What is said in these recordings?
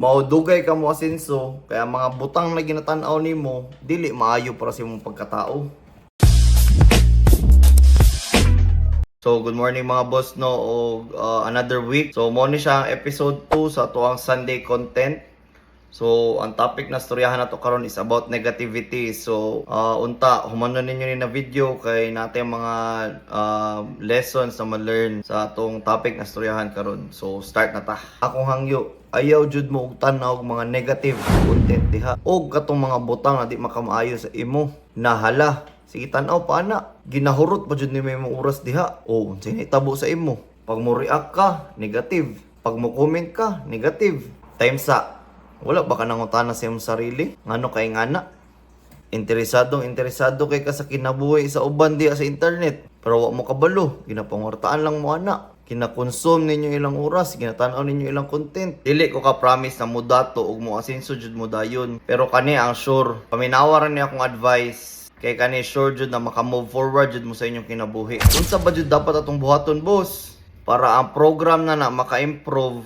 maudugay ka mo asenso, kaya mga butang na ginatanaw nimo dili maayo para sa imong pagkatao. So good morning mga boss no, og another week. So mo ni siya ang episode 2 sa tuwang Sunday content. So ang topic na storyahan nato karon is about negativity. So unta humanon ninyo ni na video kay natin mga lessons na ma-learn sa atong topic na storyahan karon. So start na ta. Akong hangyo, ayaw jud mo og tanaw og mga negative content diha og katong mga butang na di makamaayo sa imo. Nahala, sige tan-aw pa ana. Ginahurot pa jud ni may mga oras diha. O unsay hitabo sa imo? Pag mo react ka, negative. Pag mo comment ka, negative. Times sa wala ba ka nangutana sa iyong sarili? Ngano kay ngana? Interesado kay ka sa kinabuhi sa uban diya sa internet. Pero wa mo kabalo, ginapangortaan lang mo ana. Kina-consume ninyo ilang oras, ginatanaw ninyo ilang content. Dili ko ka promise na mo dato ug mo asenso jud mo dayon. Pero kani ang sure, paminawaran ni akong advice. Kay kani sure jud na maka-move forward jud mo sa inyong kinabuhi. Unsa ba jud dapat atong buhaton, boss? Para ang program na maka-improve,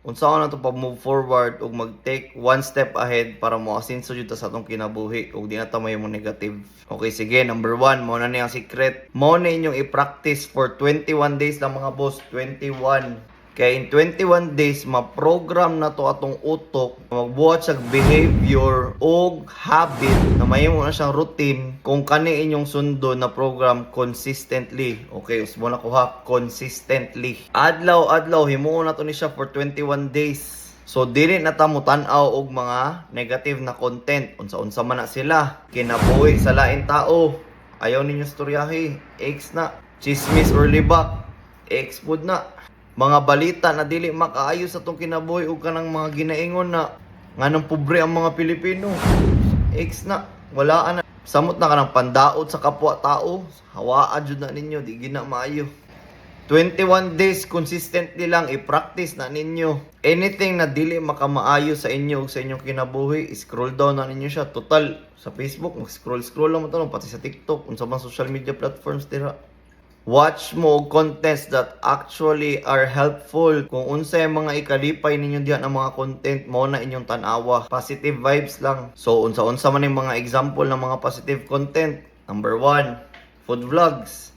unsa na to pa move forward ug mag-take one step ahead para mo asenso jud sa atong kinabuhi ug di na ta may mo negative. Okay, sige, number 1, mo na ni ang secret. Mo na inyong i-practice for 21 days lang mga boss, 21. Kaya in 21 days, ma-program na to atong utok, magbuhat siya behavior o habit na mahimo na siyang routine kung kani inyong sundo na program consistently. Okay, usbo na ko ha, consistently. Adlaw-adlaw, himuon na to ni siya for 21 days. So, dili na ta mo tan-aw og mga negative na content. Unsa-unsa man na sila. Kinabuhi sa lain tao. Ayaw ninyo storyahe. X na. Chismis or libak. X food na. Mga balita na dili makaayo sa tong kinabuhi ug kanang mga ginaingon na nganong pobre ang mga Pilipino. X na. Wala na. Samot na kanang pandaot sa kapwa tao. Hawaan jud na ninyo. Di gina maayo. 21 days consistently lang i-practice na ninyo. Anything na dili makamaayo sa inyo ug sa inyong kinabuhi, scroll down na ninyo siya. Total sa Facebook, mag-scroll lang mo to, pati sa TikTok, unsa man social media platforms dira. Watch mo og contents that actually are helpful. Kung unsay mga ikalipay ninyo diha ng mga content mo na inyong tan-awa. Positive vibes lang. So unsa-unsa man yung mga example ng mga positive content. Number 1, food vlogs.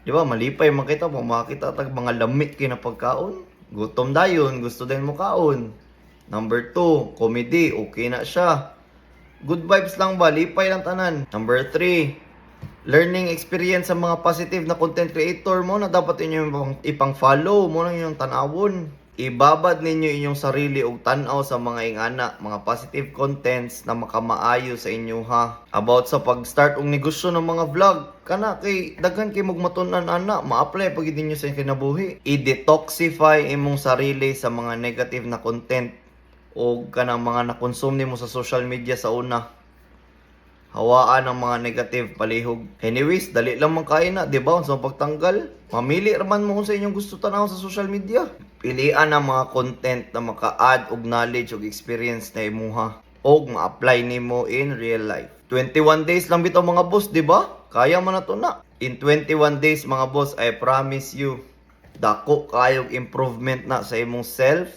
Di ba, malipay makita mo, makita tag mga lamit kay na pagkaon. Gutom dayon, gusto din mo kaon. Number 2, comedy, okay na siya. Good vibes lang ba, lipay lang tanan. Number 3, learning experience sa mga positive na content creator mo na dapat inyo ipang-follow mo na inyong tanawon. Ibabad ninyo inyong sarili og tan-aw sa mga ingana, mga positive contents na makamaayo sa inyo ha. About sa pag-start og negosyo ng mga vlog, kana kay daghan kay magmatunan ana, ma-apply pag ninyo sa kinabuhi. I-detoxify imong sarili sa mga negative na content o kanang mga na-consume nimo sa social media sa una. Hawaan ang mga negative palihog. Anyways, dali lang man kain na, di ba? Sa pagtanggal, mamili raman mo kung sa inyong gusto tanaw sa social media. Pilian ang mga content na maka-add og knowledge og experience na imuha og ma-apply nimo in real life. 21 days lang bitaw mga boss, di ba? Kaya man na to na. In 21 days mga boss, I promise you, dako kayog improvement na sa imong self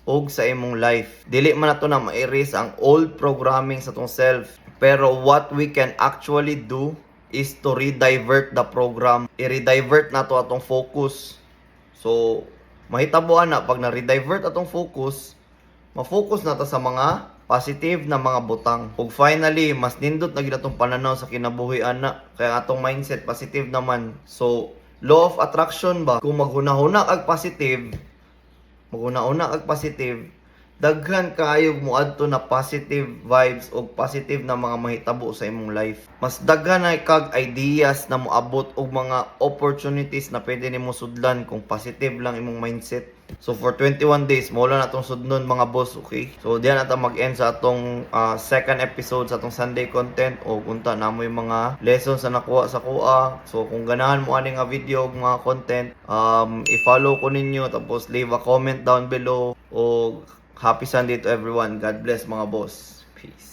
og sa imong life. Dili man na to na ma-erase ang old programming sa tong self. Pero what we can actually do is to redivert the program. I-redivert na to atong focus. So, mahitabuan na pag na-redivert atong focus, ma-focus na to sa mga positive na mga butang. Ug finally, mas nindot na gid atong pananaw sa kinabuhi ana. Kaya atong mindset positive naman. So, law of attraction ba? Kung maghuna-huna kag positive, daghan kaayog moadto na positive vibes o positive na mga mahitabo sa imong life. Mas daghan na kag ideas na moabot og mga opportunities na pwede nimo sudlan kung positive lang imong mindset. So for 21 days, mo lang natong sudnon mga boss, okay? So diyan ata mag-end sa atong second episode sa atong Sunday content o unta na mo yung mga lessons na nakuha sa kuha. So kung ganahan mo ani nga video og mga content, i-follow ko ninyo tapos leave a comment down below o happy Sunday to everyone. God bless mga boss. Peace.